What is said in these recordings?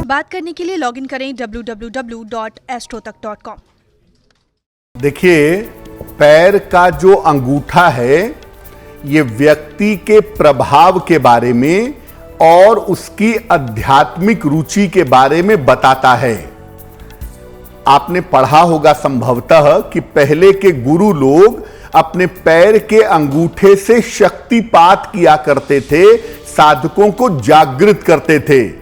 बात करने के लिए लॉगिन करें www.astrotak.com। देखिए, पैर का जो अंगूठा है ये व्यक्ति के प्रभाव के बारे में और उसकी आध्यात्मिक रुचि के बारे में बताता है। आपने पढ़ा होगा संभवतः कि पहले के गुरु लोग अपने पैर के अंगूठे से शक्तिपात किया करते थे, साधकों को जागृत करते थे।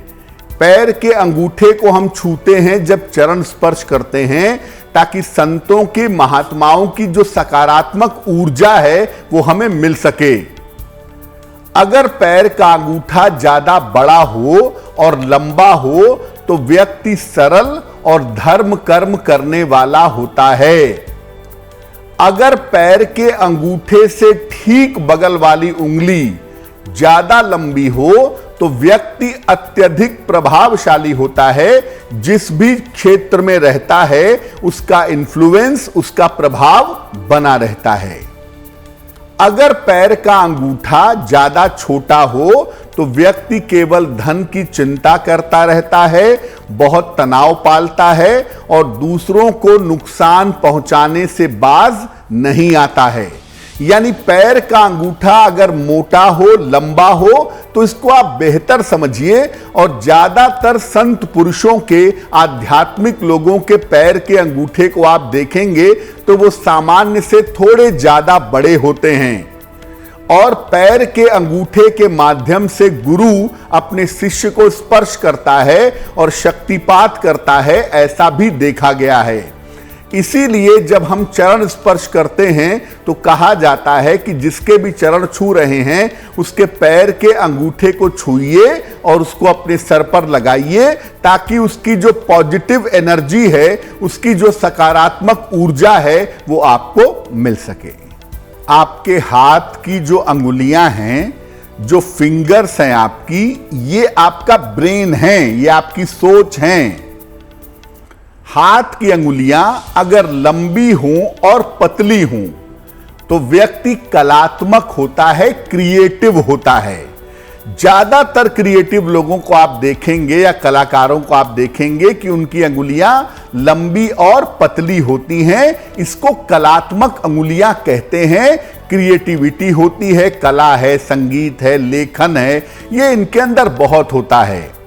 पैर के अंगूठे को हम छूते हैं जब चरण स्पर्श करते हैं, ताकि संतों के महात्माओं की जो सकारात्मक ऊर्जा है वो हमें मिल सके। अगर पैर का अंगूठा ज्यादा बड़ा हो और लंबा हो तो व्यक्ति सरल और धर्म कर्म करने वाला होता है। अगर पैर के अंगूठे से ठीक बगल वाली उंगली ज्यादा लंबी हो तो व्यक्ति अत्यधिक प्रभावशाली होता है। जिस भी क्षेत्र में रहता है उसका इन्फ्लुएंस, उसका प्रभाव बना रहता है। अगर पैर का अंगूठा ज्यादा छोटा हो तो व्यक्ति केवल धन की चिंता करता रहता है, बहुत तनाव पालता है और दूसरों को नुकसान पहुंचाने से बाज नहीं आता है। यानी पैर का अंगूठा अगर मोटा हो, लंबा हो तो इसको आप बेहतर समझिए। और ज्यादातर संत पुरुषों के, आध्यात्मिक लोगों के पैर के अंगूठे को आप देखेंगे तो वो सामान्य से थोड़े ज्यादा बड़े होते हैं। और पैर के अंगूठे के माध्यम से गुरु अपने शिष्य को स्पर्श करता है और शक्तिपात करता है, ऐसा भी देखा गया है। इसीलिए जब हम चरण स्पर्श करते हैं तो कहा जाता है कि जिसके भी चरण छू रहे हैं उसके पैर के अंगूठे को छूइए और उसको अपने सर पर लगाइए, ताकि उसकी जो पॉजिटिव एनर्जी है, उसकी जो सकारात्मक ऊर्जा है वो आपको मिल सके। आपके हाथ की जो अंगुलियां हैं, जो फिंगर्स हैं आपकी, ये आपका ब्रेन है, ये आपकी सोच है। हाथ की अंगुलियां अगर लंबी हों और पतली हों तो व्यक्ति कलात्मक होता है, क्रिएटिव होता है। ज्यादातर क्रिएटिव लोगों को आप देखेंगे या कलाकारों को आप देखेंगे कि उनकी अंगुलियां लंबी और पतली होती हैं। इसको कलात्मक अंगुलियां कहते हैं। क्रिएटिविटी होती है, कला है, संगीत है, लेखन है, ये इनके अंदर बहुत होता है।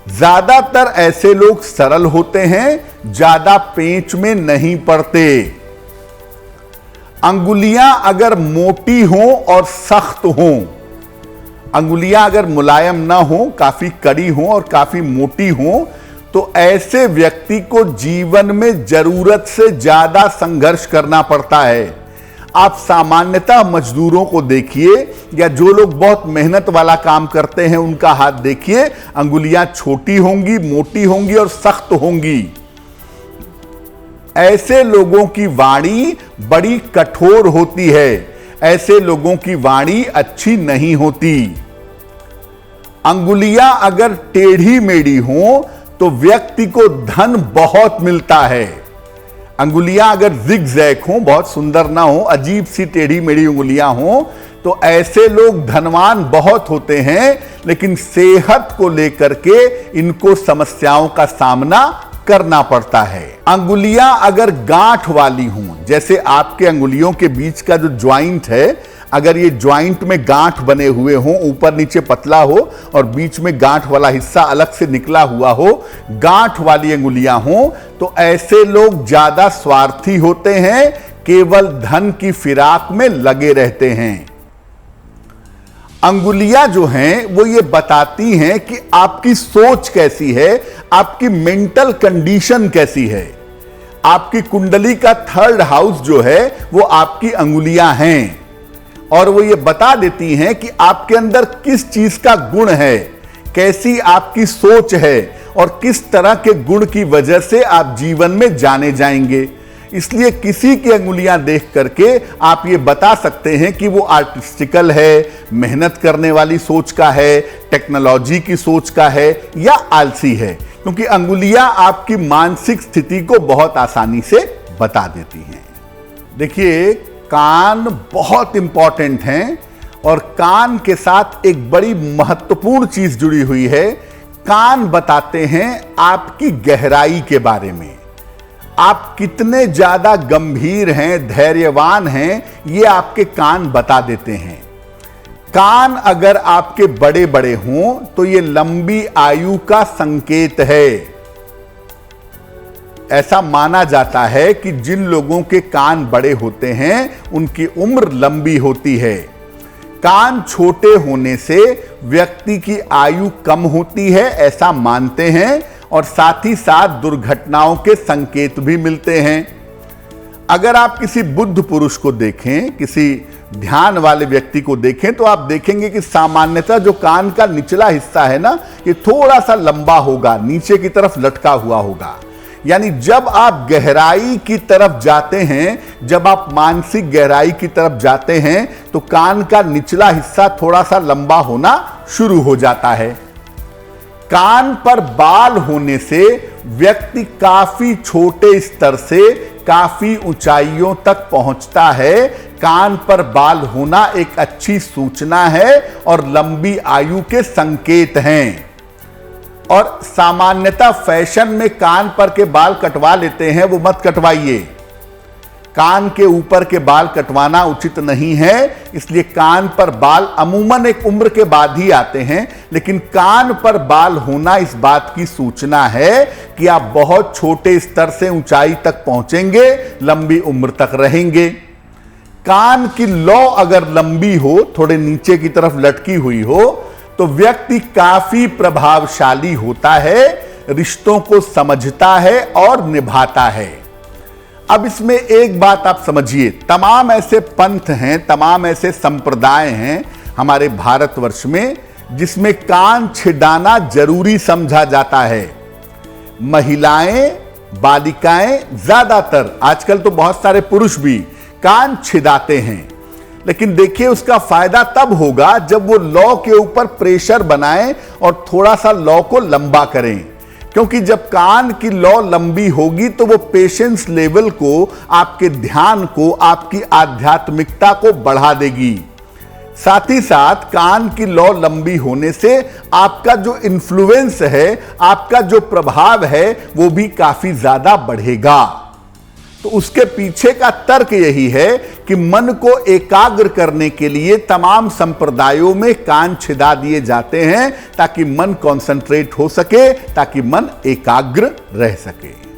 ज्यादातर ऐसे लोग सरल होते हैं, ज्यादा पेंच में नहीं पड़ते। अंगुलियां अगर मोटी हों और सख्त हों, अंगुलियां अगर मुलायम ना हो, काफी कड़ी हो और काफी मोटी हो, तो ऐसे व्यक्ति को जीवन में जरूरत से ज्यादा संघर्ष करना पड़ता है। आप सामान्यतः मजदूरों को देखिए या जो लोग बहुत मेहनत वाला काम करते हैं उनका हाथ देखिए, अंगुलियां छोटी होंगी, मोटी होंगी और सख्त होंगी। ऐसे लोगों की वाणी बड़ी कठोर होती है, ऐसे लोगों की वाणी अच्छी नहीं होती। अंगुलियां अगर टेढ़ी मेढ़ी हो तो व्यक्ति को धन बहुत मिलता है। अंगुलियां अगर जिगजैग हो, बहुत सुंदर ना हो, अजीब सी टेढ़ी मेढ़ी अंगुलियां हो, तो ऐसे लोग धनवान बहुत होते हैं, लेकिन सेहत को लेकर के इनको समस्याओं का सामना करना पड़ता है। अंगुलियां अगर गांठ वाली हों, जैसे आपके अंगुलियों के बीच का जो ज्वाइंट है, अगर ये ज्वाइंट में गांठ बने हुए हों, ऊपर नीचे पतला हो और बीच में गांठ वाला हिस्सा अलग से निकला हुआ हो, गांठ वाली अंगुलियां हों, तो ऐसे लोग ज्यादा स्वार्थी होते हैं, केवल धन की फिराक में लगे रहते हैं। अंगुलियां जो हैं वो ये बताती हैं कि आपकी सोच कैसी है, आपकी मेंटल कंडीशन कैसी है। आपकी कुंडली का 3rd हाउस जो है वो आपकी अंगुलियां हैं और वो ये बता देती हैं कि आपके अंदर किस चीज का गुण है, कैसी आपकी सोच है और किस तरह के गुण की वजह से आप जीवन में जाने जाएंगे। इसलिए किसी की अंगुलियां देख करके आप ये बता सकते हैं कि वो आर्टिस्टिकल है, मेहनत करने वाली सोच का है, टेक्नोलॉजी की सोच का है या आलसी है, क्योंकि अंगुलियां आपकी मानसिक स्थिति को बहुत आसानी से बता देती हैं। देखिए, कान बहुत इंपॉर्टेंट हैं और कान के साथ एक बड़ी महत्वपूर्ण चीज जुड़ी हुई है। कान बताते हैं आपकी गहराई के बारे में। आप कितने ज्यादा गंभीर हैं, धैर्यवान हैं, ये आपके कान बता देते हैं। कान अगर आपके बड़े बड़े हों तो ये लंबी आयु का संकेत है। ऐसा माना जाता है कि जिन लोगों के कान बड़े होते हैं उनकी उम्र लंबी होती है। कान छोटे होने से व्यक्ति की आयु कम होती है, ऐसा मानते हैं, और साथ ही साथ दुर्घटनाओं के संकेत भी मिलते हैं। अगर आप किसी बुद्ध पुरुष को देखें, किसी ध्यान वाले व्यक्ति को देखें, तो आप देखेंगे कि सामान्यतः जो कान का निचला हिस्सा है ना, ये थोड़ा सा लंबा होगा, नीचे की तरफ लटका हुआ होगा। यानी जब आप गहराई की तरफ जाते हैं, जब आप मानसिक गहराई की तरफ जाते हैं, तो कान का निचला हिस्सा थोड़ा सा लंबा होना शुरू हो जाता है। कान पर बाल होने से व्यक्ति काफी छोटे स्तर से काफी ऊंचाइयों तक पहुंचता है। कान पर बाल होना एक अच्छी सूचना है और लंबी आयु के संकेत हैं। और सामान्यतः फैशन में कान पर के बाल कटवा लेते हैं, वो मत कटवाइए। कान के ऊपर के बाल कटवाना उचित नहीं है, इसलिए कान पर बाल अमूमन एक उम्र के बाद ही आते हैं, लेकिन कान पर बाल होना इस बात की सूचना है कि आप बहुत छोटे स्तर से ऊंचाई तक पहुंचेंगे, लंबी उम्र तक रहेंगे। कान की लौ अगर लंबी हो, थोड़े नीचे की तरफ लटकी हुई हो, तो व्यक्ति काफी प्रभावशाली होता है, रिश्तों को समझता है और निभाता है। अब इसमें एक बात आप समझिए, तमाम ऐसे पंथ हैं, तमाम ऐसे संप्रदाय हैं हमारे भारतवर्ष में जिसमें कान छिदाना जरूरी समझा जाता है। महिलाएं, बालिकाएं, ज्यादातर आजकल तो बहुत सारे पुरुष भी कान छिदाते हैं, लेकिन देखिए उसका फायदा तब होगा जब वो लौ के ऊपर प्रेशर बनाएं और थोड़ा सा लौ को लंबा करें, क्योंकि जब कान की लौ लंबी होगी तो वो पेशेंस लेवल को, आपके ध्यान को, आपकी आध्यात्मिकता को बढ़ा देगी। साथ ही साथ कान की लौ लंबी होने से आपका जो इन्फ्लुएंस है, आपका जो प्रभाव है, वो भी काफी ज्यादा बढ़ेगा। तो उसके पीछे का तर्क यही है कि मन को एकाग्र करने के लिए तमाम संप्रदायों में कान छिदा दिए जाते हैं ताकि मन कंसंट्रेट हो सके, ताकि मन एकाग्र रह सके।